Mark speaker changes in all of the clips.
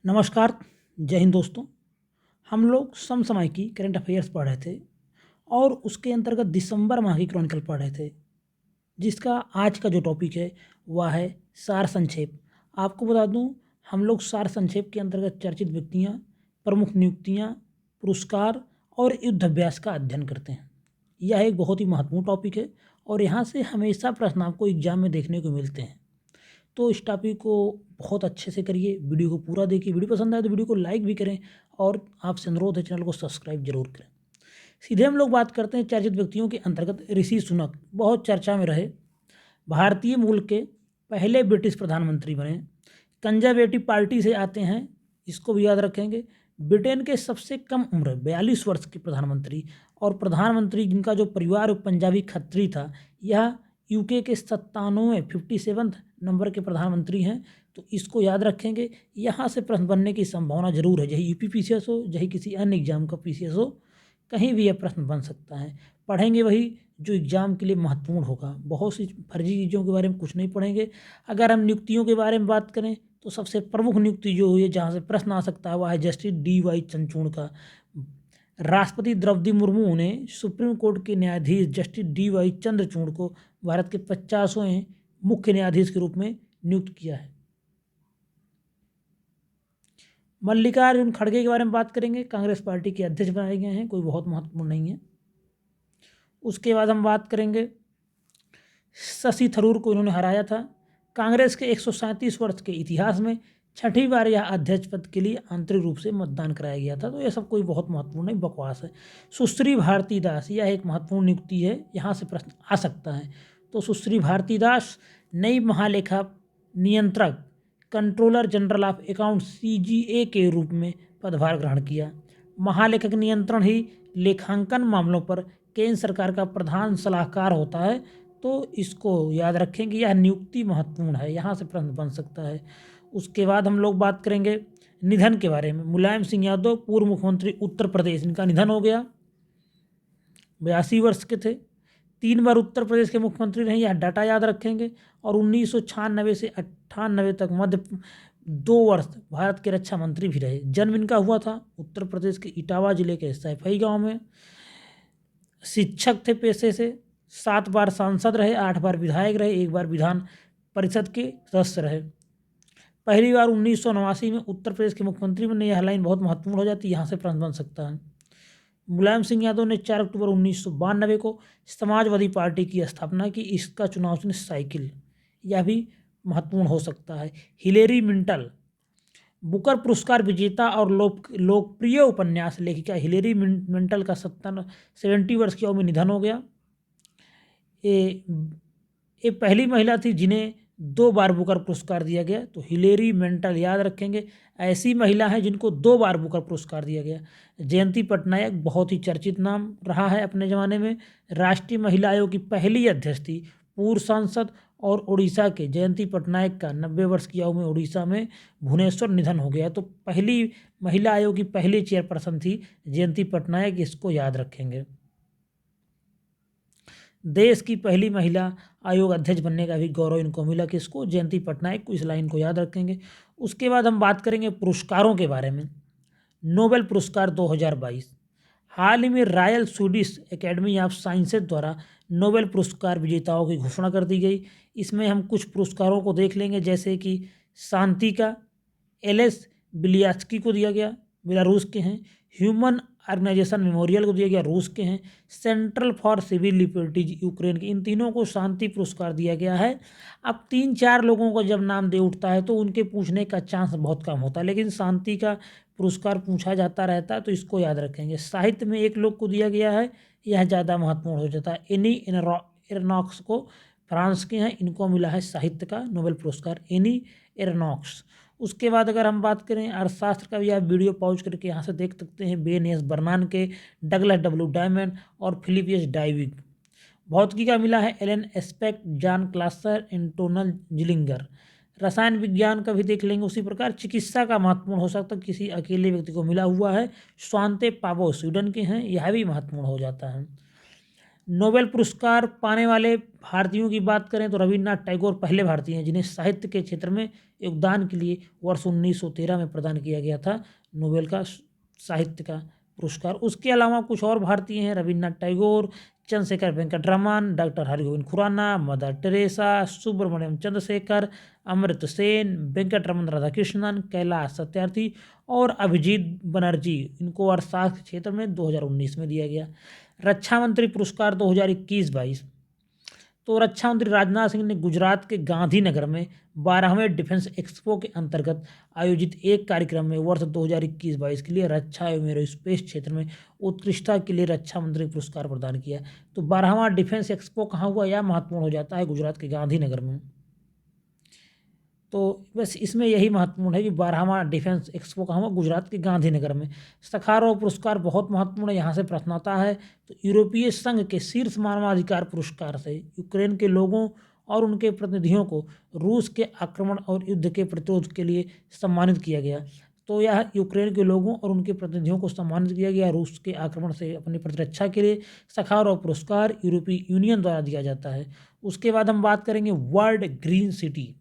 Speaker 1: नमस्कार। जय हिंद दोस्तों। हम लोग समसामयिकी करंट अफेयर्स पढ़ रहे थे और उसके अंतर्गत दिसंबर माह की क्रॉनिकल पढ़ रहे थे, जिसका आज का जो टॉपिक है वह है सार संक्षेप। आपको बता दूं, हम लोग सार संक्षेप के अंतर्गत चर्चित व्यक्तियां, प्रमुख नियुक्तियां, पुरस्कार और युद्ध अभ्यास का अध्ययन करते हैं। यह एक बहुत ही महत्वपूर्ण टॉपिक है और यहाँ से हमेशा प्रश्न आपको एग्जाम में देखने को मिलते हैं। तो इस टॉपिक को बहुत अच्छे से करिए, वीडियो को पूरा देखिए। वीडियो पसंद आए तो वीडियो को लाइक भी करें और आपसे अनुरोध है चैनल को सब्सक्राइब जरूर करें। सीधे हम लोग बात करते हैं चर्चित व्यक्तियों के अंतर्गत। ऋषि सुनक बहुत चर्चा में रहे, भारतीय मूल के पहले ब्रिटिश प्रधानमंत्री बने, कंजर्वेटिव पार्टी से आते हैं, इसको भी याद रखेंगे। ब्रिटेन के सबसे कम उम्र 42 वर्ष के प्रधानमंत्री और प्रधानमंत्री जिनका जो परिवार पंजाबी खत्री था, यह यूके के 57वें नंबर के प्रधानमंत्री हैं। तो इसको याद रखेंगे। यहाँ से प्रश्न बनने की संभावना जरूर है, चाहे यूपी पीसीएस हो, चाहे किसी अन्य एग्जाम का पीसीएस हो, कहीं भी यह प्रश्न बन सकता है। पढ़ेंगे वही जो एग्जाम के लिए महत्वपूर्ण होगा। बहुत सी फर्जी चीज़ों के बारे में कुछ नहीं पढ़ेंगे। अगर हम नियुक्तियों के बारे में बात करें तो सबसे प्रमुख नियुक्ति जो हुई है, जहाँ से प्रश्न आ सकता है, वह है जस्टिस डी.वाई. चंद्रचूड़ का। राष्ट्रपति द्रौपदी मुर्मू ने सुप्रीम कोर्ट के न्यायाधीश जस्टिस डी.वाई. चंद्रचूड़ को भारत के 50वें मुख्य न्यायाधीश के रूप में नियुक्त किया है। मल्लिकार्जुन खड़गे के बारे में बात करेंगे, कांग्रेस पार्टी के अध्यक्ष बनाए गए हैं, कोई बहुत महत्वपूर्ण नहीं है। उसके बाद हम बात करेंगे शशि थरूर को, इन्होंने हराया था। कांग्रेस के 137 वर्ष के इतिहास में छठी बार यह अध्यक्ष पद के लिए आंतरिक रूप से मतदान कराया गया था। तो यह सब कोई बहुत महत्वपूर्ण नहीं, बकवास है। सुश्री भारती दास, यह एक महत्वपूर्ण नियुक्ति है, यहाँ से प्रश्न आ सकता है। तो सुश्री भारती दास नई महालेखा नियंत्रक, controller general of account CGA के रूप में पदभार ग्रहण किया। महालेखक नियंत्रण ही लेखांकन मामलों पर केंद्र सरकार का प्रधान सलाहकार होता है। तो इसको याद रखेंगे, यह नियुक्ति महत्वपूर्ण है, यहाँ से प्रश्न बन सकता है। उसके बाद हम लोग बात करेंगे निधन के बारे में। मुलायम सिंह यादव, पूर्व मुख्यमंत्री उत्तर प्रदेश, इनका निधन हो गया। 82 वर्ष के थे। 3 बार उत्तर प्रदेश के मुख्यमंत्री रहे, यह डाटा याद रखेंगे। और 1996 से 98 तक मध्य 2 वर्ष भारत के रक्षा मंत्री भी रहे। जन्म इनका हुआ था उत्तर प्रदेश के इटावा जिले के सैफई गांव में। शिक्षक थे पेशे से। 7 बार सांसद रहे, 8 बार विधायक रहे, 1 बार विधान परिषद के सदस्य रहे। पहली बार 1989 में उत्तर प्रदेश के मुख्यमंत्री बने। यह लाइन बहुत महत्वपूर्ण हो जाती है, यहाँ से प्रश्न बन सकता है। मुलायम सिंह यादव ने 4 अक्टूबर 1992 को समाजवादी पार्टी की स्थापना की। इसका चुनाव चिन्ह साइकिल, यह भी महत्वपूर्ण हो सकता है। हिलेरी मिंटल, बुकर पुरस्कार विजेता और लोकप्रिय उपन्यास लेखिका हिलेरी मिंटल का 70 वर्ष की उम्र में निधन हो गया। ये पहली महिला थी जिन्हें 2 बार बुकर पुरस्कार दिया गया। तो हिलेरी मेंटल याद रखेंगे, ऐसी महिला है जिनको 2 बार बुकर पुरस्कार दिया गया। जयंती पटनायक बहुत ही चर्चित नाम रहा है अपने ज़माने में, राष्ट्रीय महिला आयोग की पहली अध्यक्ष थी, पूर्व सांसद। और उड़ीसा के जयंती पटनायक का 90 वर्ष की आयु में उड़ीसा में भुवनेश्वर निधन हो गया। तो पहली महिला आयोग की पहली चेयरपर्सन थी जयंती पटनायक, इसको याद रखेंगे। देश की पहली महिला आयोग अध्यक्ष बनने का भी गौरव इनको मिला, किसको? जयंती पटनायक को। इस लाइन को याद रखेंगे। उसके बाद हम बात करेंगे पुरस्कारों के बारे में। नोबेल पुरस्कार 2022, हाल ही में royal Swedish academy of sciences द्वारा नोबेल पुरस्कार विजेताओं की घोषणा कर दी गई। इसमें हम कुछ पुरस्कारों को देख लेंगे, जैसे कि शांति का एलेस बिलियास्की को दिया गया, बेलारूस के हैं। ह्यूमन ऑर्गेनाइजेशन मेमोरियल को दिया गया, रूस के हैं। Central for civil liberties, Ukraine के। इन तीनों को शांति पुरस्कार दिया गया है। अब 3-4 लोगों को जब नाम दे उठता है तो उनके पूछने का चांस बहुत कम होता है, लेकिन शांति का पुरस्कार पूछा जाता रहता है, तो इसको याद रखेंगे। साहित्य में 1 लोग को दिया गया है, यह ज़्यादा महत्वपूर्ण हो जाता है। एनी एरनॉक्स को, फ्रांस के हैं, इनको मिला है साहित्य का नोबेल पुरस्कार, एनी एरनॉक्स। उसके बाद अगर हम बात करें अर्थशास्त्र का, भी आप वीडियो पॉज करके यहाँ से देख सकते हैं। बेन एस बर्नान के, डगलस W. डायमंड और फिलिप एस डाइविग। भौतिकी का मिला है एलन एस्पेक्ट, जॉन क्लासर, एंटोनल जिलिंगर। रसायन विज्ञान का भी देख लेंगे। उसी प्रकार चिकित्सा का महत्वपूर्ण हो सकता है, किसी अकेले व्यक्ति को मिला हुआ है। स्वांते पावो स्वीडन के हैं, यह भी महत्वपूर्ण हो जाता है। नोबेल पुरस्कार पाने वाले भारतीयों की बात करें तो रविन्द्रनाथ टैगोर पहले भारतीय हैं जिन्हें साहित्य के क्षेत्र में योगदान के लिए वर्ष 1913 में प्रदान किया गया था नोबेल का साहित्य का पुरस्कार। उसके अलावा कुछ और भारतीय हैं, Rabindranath Tagore, Chandrasekhara Venkataraman, doctor Hargobind Khorana, mother Teresa, Subrahmanyan Chandrasekhar, Amartya Sen, Venkataraman Radhakrishnan, Kailash Satyarthi और अभिजीत बनर्जी। इनको अर्थशास्त्र के क्षेत्र में 2019 में दिया गया। रक्षा मंत्री पुरस्कार 2021-22, तो रक्षा मंत्री राजनाथ सिंह ने गुजरात के गांधीनगर में 12वें डिफेंस एक्सपो के अंतर्गत आयोजित एक कार्यक्रम में वर्ष 2021-22 के लिए रक्षा एवं एरोस्पेस क्षेत्र में उत्कृष्टता के लिए रक्षा मंत्री पुरस्कार प्रदान किया। तो 12वां डिफेंस एक्सपो कहाँ हुआ, यह महत्वपूर्ण हो जाता है गुजरात के गांधीनगर में। तो बस इसमें यही महत्वपूर्ण है कि 12वां डिफेंस एक्सपो कहाँ हुआ, गुजरात के गांधीनगर में। सखारोव पुरस्कार बहुत महत्वपूर्ण है, यहाँ से प्रश्न आता है। तो यूरोपीय संघ के शीर्ष मानवाधिकार पुरस्कार से यूक्रेन के लोगों और उनके प्रतिनिधियों को रूस के आक्रमण और युद्ध के प्रतिरोध के लिए सम्मानित किया गया। तो यह यूक्रेन के लोगों और उनके प्रतिनिधियों को सम्मानित किया गया रूस के आक्रमण से अपनी प्रतिरक्षा के लिए। सखारोव पुरस्कार यूरोपीय यूनियन द्वारा दिया जाता है। उसके बाद हम बात करेंगे वर्ल्ड ग्रीन सिटी।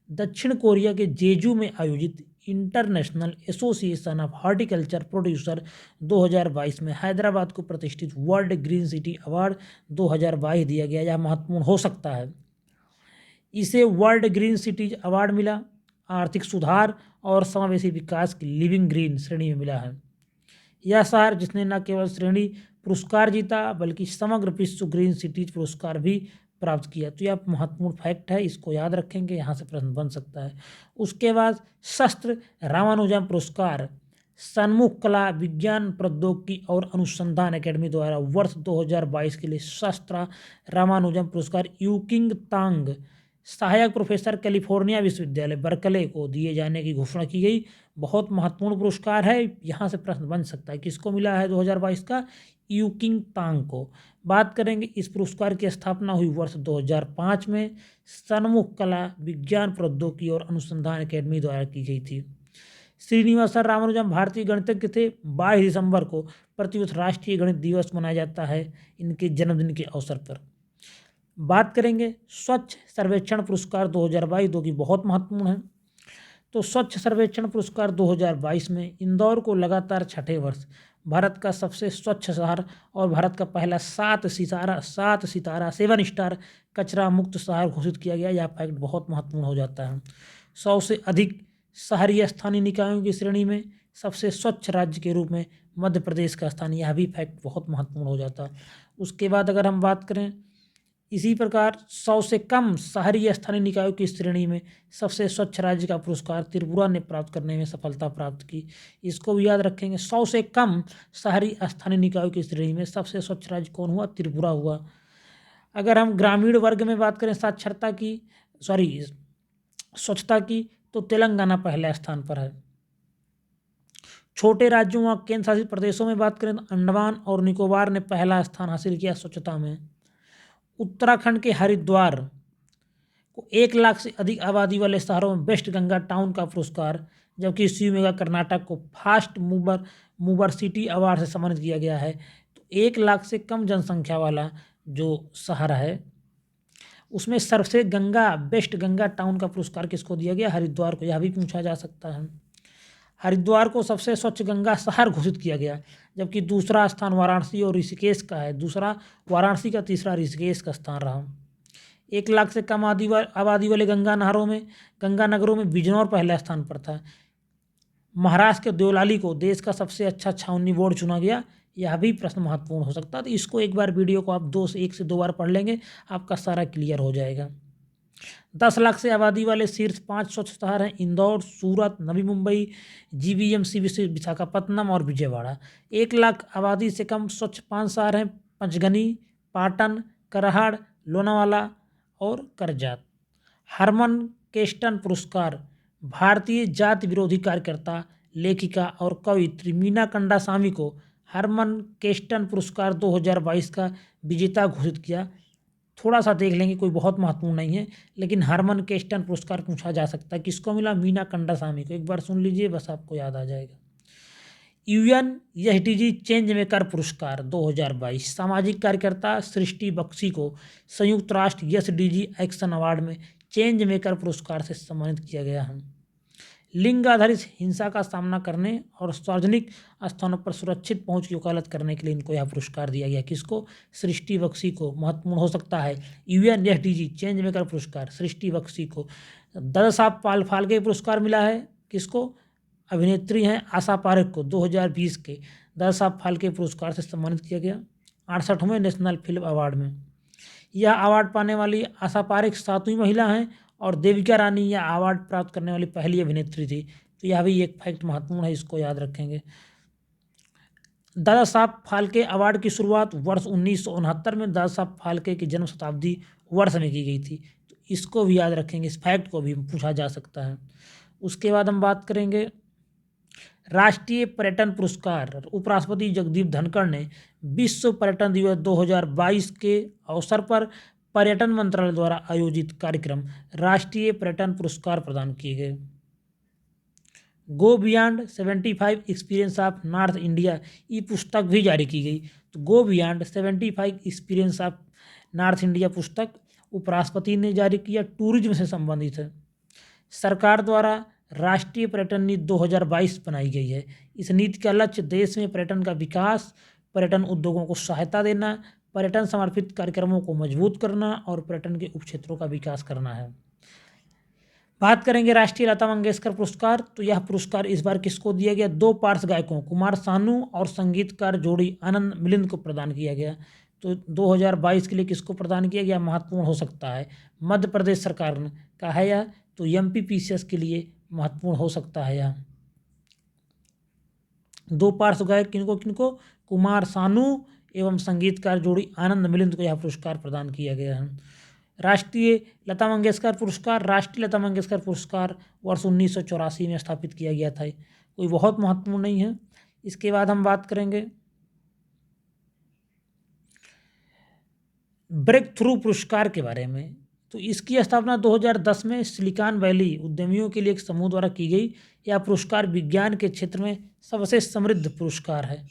Speaker 1: दक्षिण कोरिया के जेजू में आयोजित international association of horticulture producer 2022 में हैदराबाद को प्रतिष्ठित वर्ल्ड ग्रीन सिटी अवार्ड 2022 दिया गया। यह महत्वपूर्ण हो सकता है। इसे वर्ल्ड ग्रीन सिटीज अवार्ड मिला आर्थिक सुधार और समावेशी विकास की लिविंग ग्रीन श्रेणी में मिला है। यह शहर जिसने न केवल श्रेणी पुरस्कार जीता बल्कि समग्र विश्व ग्रीन सिटीज पुरस्कार भी प्राप्त किया। तो यह महत्वपूर्ण फैक्ट है, इसको याद रखेंगे, यहाँ से प्रश्न बन सकता है। उसके बाद शस्त्र रामानुजम पुरस्कार सन्मुख कला विज्ञान प्रौद्योगिकी और अनुसंधान अकेडमी द्वारा वर्ष 2022 के लिए शस्त्र रामानुजम पुरस्कार यूकिंग तांग सहायक प्रोफेसर कैलिफोर्निया विश्वविद्यालय बर्कले को दिए जाने की घोषणा की गई। बहुत महत्वपूर्ण पुरस्कार है, यहाँ से प्रश्न बन सकता है। किसको मिला है 2022 का? यूकिंग तांग को। बात करेंगे इस पुरस्कार की स्थापना हुई वर्ष 2005 में सन्मुख कला विज्ञान प्रौद्योगिकी और अनुसंधान अकेडमी द्वारा की गई थी। श्रीनिवासन रामानुजम भारतीय गणितज्ञ थे। 22 दिसंबर को प्रतिवर्ष राष्ट्रीय गणित दिवस मनाया जाता है इनके जन्मदिन के अवसर पर। बात करेंगे स्वच्छ सर्वेक्षण पुरस्कार 2022 जो कि बहुत महत्वपूर्ण है। तो स्वच्छ सर्वेक्षण पुरस्कार 2022 में इंदौर को लगातार छठे वर्ष भारत का सबसे स्वच्छ शहर और भारत का पहला 7 सितारा 7 स्टार कचरा मुक्त शहर घोषित किया गया। यह फैक्ट बहुत महत्वपूर्ण हो जाता है। 100 से अधिक शहरी स्थानीय निकायों की श्रेणी में सबसे स्वच्छ राज्य के रूप में मध्य प्रदेश का स्थान, यह भी फैक्ट बहुत महत्वपूर्ण हो जाता है। उसके बाद अगर हम बात करें इसी प्रकार 100 से कम शहरी स्थानीय निकायों की श्रेणी में सबसे स्वच्छ राज्य का पुरस्कार त्रिपुरा ने प्राप्त करने में सफलता प्राप्त की। इसको भी याद रखेंगे। 100 से कम शहरी स्थानीय निकायों की श्रेणी में सबसे स्वच्छ राज्य कौन हुआ? त्रिपुरा हुआ। अगर हम ग्रामीण वर्ग में बात करें स्वच्छता की तो तेलंगाना पहले स्थान पर है। छोटे राज्यों व केंद्र शासित प्रदेशों में बात करें तो अंडमान और निकोबार ने पहला स्थान हासिल किया स्वच्छता में। उत्तराखंड के हरिद्वार को 1 लाख से अधिक आबादी वाले शहरों में बेस्ट गंगा टाउन का पुरस्कार, जबकि शिवमोगा कर्नाटक को फास्ट मूवर सिटी अवार्ड से सम्मानित किया गया है। तो 1 लाख से कम जनसंख्या वाला जो शहर है उसमें सबसे बेस्ट गंगा टाउन का पुरस्कार किसको दिया गया? हरिद्वार को। यह भी पूछा जा सकता है। हरिद्वार को सबसे स्वच्छ गंगा शहर घोषित किया गया, जबकि दूसरा स्थान वाराणसी और ऋषिकेश का है। दूसरा वाराणसी का, तीसरा ऋषिकेश का स्थान रहा। 1 लाख से कम आबादी वाले गंगा नगरों में बिजनौर पहले स्थान पर था। महाराष्ट्र के देवलाली को देश का सबसे अच्छा छावनी बोर्ड चुना गया। यह भी प्रश्न महत्वपूर्ण हो सकता है। तो इसको एक बार वीडियो को आप 1 से 2 बार पढ़ लेंगे, आपका सारा क्लियर हो जाएगा। 10 लाख से आबादी वाले शीर्ष 5 स्वच्छ शहर हैं इंदौर, सूरत, नवी मुंबई, जीवीएमसी विशाखापत्तनम और विजयवाड़ा। 1 लाख आबादी से कम स्वच्छ 5 शहर हैं पंचगनी, पाटन, करहाड़, लोनावाला और करजात। हरमन केस्टन पुरस्कार भारतीय जाति विरोधी कार्यकर्ता, लेखिका और कवयित्री मीना कंडासामी को हरमन केस्टन पुरस्कार 2022 का विजेता घोषित किया। थोड़ा सा देख लेंगे, कोई बहुत महत्वपूर्ण नहीं है, लेकिन हरमन केस्टन पुरस्कार पूछा जा सकता है। किसको मिला? मीना कंडासामी को। एक बार सुन लीजिए, बस आपको याद आ जाएगा। UNSDG चेंज मेकर पुरस्कार 2022 सामाजिक कार्यकर्ता सृष्टि बख्शी को संयुक्त राष्ट्र SDG एक्शन अवार्ड में चेंज मेकर पुरस्कार से सम्मानित किया गया है। लिंग आधारित हिंसा का सामना करने और सार्वजनिक स्थानों पर सुरक्षित पहुंच की वकालत करने के लिए इनको यह पुरस्कार दिया गया। किसको? सृष्टि बख्शी को। महत्वपूर्ण हो सकता है UNSDG चेंज मेकर पुरस्कार सृष्टि बख्शी को। दादा साहब फाल्के पुरस्कार मिला है किसको? अभिनेत्री हैं आशा पारेख को 2020 के दादा साहब फाल्के पुरस्कार से सम्मानित किया गया 68वें नेशनल फिल्म अवार्ड में। यह अवार्ड पाने वाली आशा पारेख 7वीं महिला हैं और देविका रानी यह अवार्ड प्राप्त करने वाली पहली अभिनेत्री थी। तो यह भी एक फैक्ट महत्वपूर्ण है, इसको याद रखेंगे। दादा साहब फाल्के अवार्ड की शुरुआत वर्ष 1969 में दादा साहब फाल्के की जन्म शताब्दी वर्ष में की गई थी। तो इसको भी याद रखेंगे, इस फैक्ट को भी पूछा जा सकता है। उसके बाद हम बात करेंगे राष्ट्रीय पर्यटन पुरस्कार। उपराष्ट्रपति जगदीप धनखड़ ने विश्व पर्यटन दिवस 2022 के अवसर पर पर्यटन मंत्रालय द्वारा आयोजित कार्यक्रम राष्ट्रीय पर्यटन पुरस्कार प्रदान किए गए। Go beyond 75 experience of north India ये पुस्तक भी जारी की गई। तो go beyond 75 experience of north India पुस्तक उपराष्ट्रपति ने जारी किया, टूरिज्म से संबंधित है। सरकार द्वारा राष्ट्रीय पर्यटन नीति 2022 बनाई गई है। इस नीति का लक्ष्य देश में पर्यटन का विकास, पर्यटन उद्योगों को सहायता देना, पर्यटन समर्पित कार्यक्रमों को मजबूत करना और पर्यटन के उपक्षेत्रों का विकास करना है। बात करेंगे राष्ट्रीय लता मंगेशकर पुरस्कार। तो यह पुरस्कार इस बार किसको दिया गया? 2 पार्श्व गायकों कुमार सानू और संगीतकार जोड़ी आनंद मिलिंद को प्रदान किया गया। तो 2022 के लिए किसको प्रदान किया गया? महत्वपूर्ण हो सकता है मध्य प्रदेश सरकार ने कहा है यह। तो MPPCS के लिए महत्वपूर्ण हो सकता है यह। 2 पार्श्व गायक किनको? कुमार सानू एवं संगीतकार जोड़ी आनंद मिलिंद को यह पुरस्कार प्रदान किया गया है। राष्ट्रीय लता मंगेशकर पुरस्कार। राष्ट्रीय लता मंगेशकर पुरस्कार वर्ष 1984 में स्थापित किया गया था। कोई बहुत महत्वपूर्ण नहीं है। इसके बाद हम बात करेंगे ब्रेक थ्रू पुरस्कार के बारे में। तो इसकी स्थापना 2010 में सिलिकॉन वैली उद्यमियों के लिए एक समूह द्वारा की गई। यह पुरस्कार विज्ञान के क्षेत्र में सबसे समृद्ध पुरस्कार है।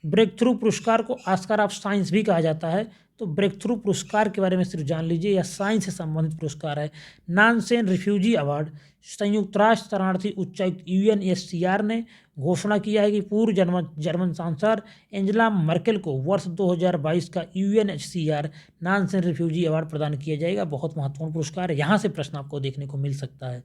Speaker 1: ब्रेक थ्रू पुरस्कार को ऑस्कर ऑफ साइंस भी कहा जाता है। तो ब्रेक थ्रू पुरस्कार के बारे में सिर्फ जान लीजिए, यह साइंस से संबंधित पुरस्कार है। Nansen refugee award. संयुक्त राष्ट्र शरणार्थी उच्चायुक्त UNHCR ने घोषणा किया है कि पूर्व जर्मन सांसद एंजेला मर्केल को वर्ष 2022 का UNHCR नानसेन रिफ्यूजी अवार्ड प्रदान किया जाएगा। बहुत महत्वपूर्ण पुरस्कार है, यहाँ से प्रश्न आपको देखने को मिल सकता है।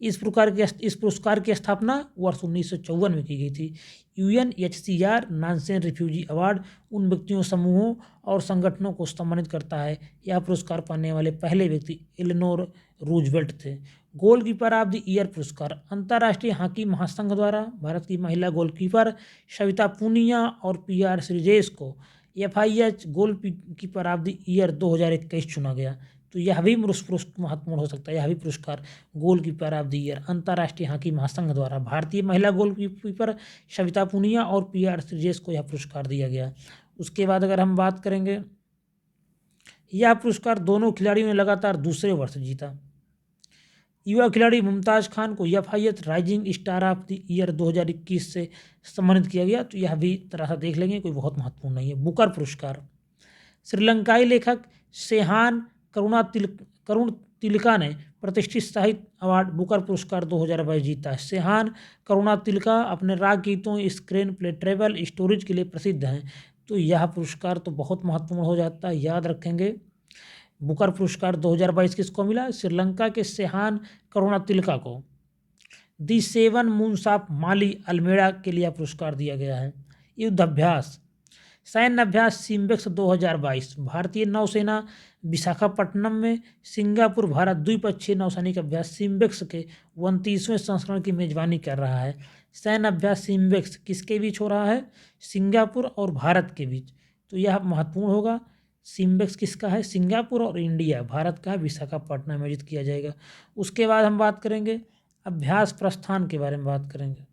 Speaker 1: इस पुरस्कार की स्थापना वर्ष 1954 में की गई थी। UNHCR नानसेन रिफ्यूजी अवार्ड उन व्यक्तियों, समूहों और संगठनों को सम्मानित करता है। यह पुरस्कार पाने वाले पहले व्यक्ति एलेनोर रूजवेल्ट थे। गोलकीपर ऑफ द ईयर पुरस्कार। अंतर्राष्ट्रीय हॉकी महासंघ द्वारा भारत की महिला गोलकीपर सविता पूनिया और PR श्रीजेश को FIH goalkeeper of the year 2021 चुना गया। तो यह भी महत्वपूर्ण हो सकता है। यह भी पुरस्कार गोलकीपर ऑफ द ईयर अंतर्राष्ट्रीय हॉकी महासंघ द्वारा भारतीय महिला गोलकीपर सविता पूनिया और PR श्रीजेश को यह पुरस्कार दिया गया। उसके बाद अगर हम बात करेंगे, यह पुरस्कार दोनों खिलाड़ियों ने लगातार दूसरे वर्ष जीता। युवा खिलाड़ी मुमताज़ खान को FIH rising star of the year 2021 से सम्मानित किया गया। तो यह भी तरह से देख लेंगे, कोई बहुत महत्वपूर्ण नहीं है। बुकर पुरस्कार। श्रीलंकाई लेखक सेहान करुण तिलका ने प्रतिष्ठित साहित्य अवार्ड बुकर पुरस्कार 2022 जीता है। सेहान करुणा तिलका अपने राग गीतों, स्क्रीन प्ले, ट्रेवल स्टोरीज के लिए प्रसिद्ध हैं। तो यह पुरस्कार तो बहुत महत्वपूर्ण हो जाता है, याद रखेंगे। बुकर पुरस्कार 2022 किसको मिला? श्रीलंका के सेहान करुणा तिलका को। दी 7 मून्स ऑफ माली अल्मेड़ा के लिए पुरस्कार दिया गया है। युद्धाभ्यास। सैन्य अभ्यास सिम्बेक्स 2022 भारतीय नौसेना विशाखापट्टनम में सिंगापुर भारत द्विपक्षीय नौसैनिक अभ्यास सिम्बेक्स के 29वें संस्करण की मेजबानी कर रहा है। सैन्य अभ्यास सिम्बेक्स किसके बीच हो रहा है? सिंगापुर और भारत के बीच। तो यह महत्वपूर्ण होगा। सिम्बेक्स किसका है? सिंगापुर और इंडिया, भारत का विशाखापट्टनम में आयोजित किया जाएगा। उसके बाद हम बात करेंगे अभ्यास प्रस्थान के बारे में बात करेंगे।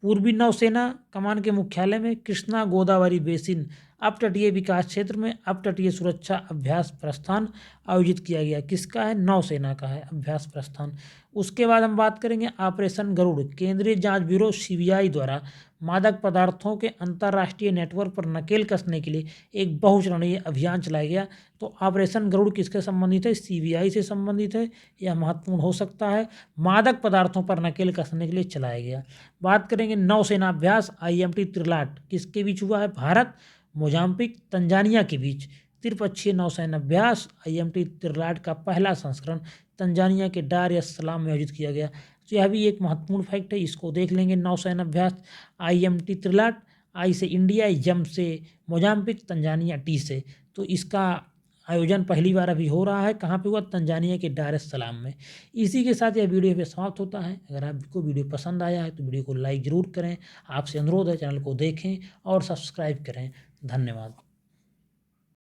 Speaker 1: पूर्वी नौसेना कमान के मुख्यालय में कृष्णा गोदावरी बेसिन अपतटीय विकास क्षेत्र में अपतटीय सुरक्षा अभ्यास प्रस्थान आयोजित किया गया। किसका है? नौसेना का है अभ्यास प्रस्थान। उसके बाद हम बात करेंगे ऑपरेशन गरुड़। केंद्रीय जांच ब्यूरो सीबीआई द्वारा मादक पदार्थों के अंतर्राष्ट्रीय नेटवर्क पर नकेल कसने के लिए एक बहुचरणीय अभियान चलाया गया। तो ऑपरेशन गरुड़ किसके संबंधित है? सीबीआई से संबंधित है। यह महत्वपूर्ण हो सकता है। मादक पदार्थों पर नकेल कसने के लिए चलाया गया। बात करेंगे नौसेना अभ्यास IMT त्रिलाट किसके बीच हुआ है? भारत मोजाम्बिक तंजानिया के बीच त्रिपक्षीय नौसैन्य अभ्यास IMT त्रिलाट का पहला संस्करण तंजानिया के डार एस सलाम में आयोजित किया गया। तो यह भी एक महत्वपूर्ण फैक्ट है, इसको देख लेंगे। नौसैन्य अभ्यास IMT त्रिलाट, आई से इंडिया, एम से मोजाम्बिक, तंजानिया टी से। तो इसका आयोजन पहली बार अभी हो रहा है। कहाँ पे हुआ? तंजानिया के डार एस सलाम में। इसी के साथ यह वीडियो पे समाप्त होता है। अगर आपको वीडियो पसंद आया है तो वीडियो को लाइक ज़रूर करें। आपसे अनुरोध है चैनल को देखें और सब्सक्राइब करें। धन्यवाद।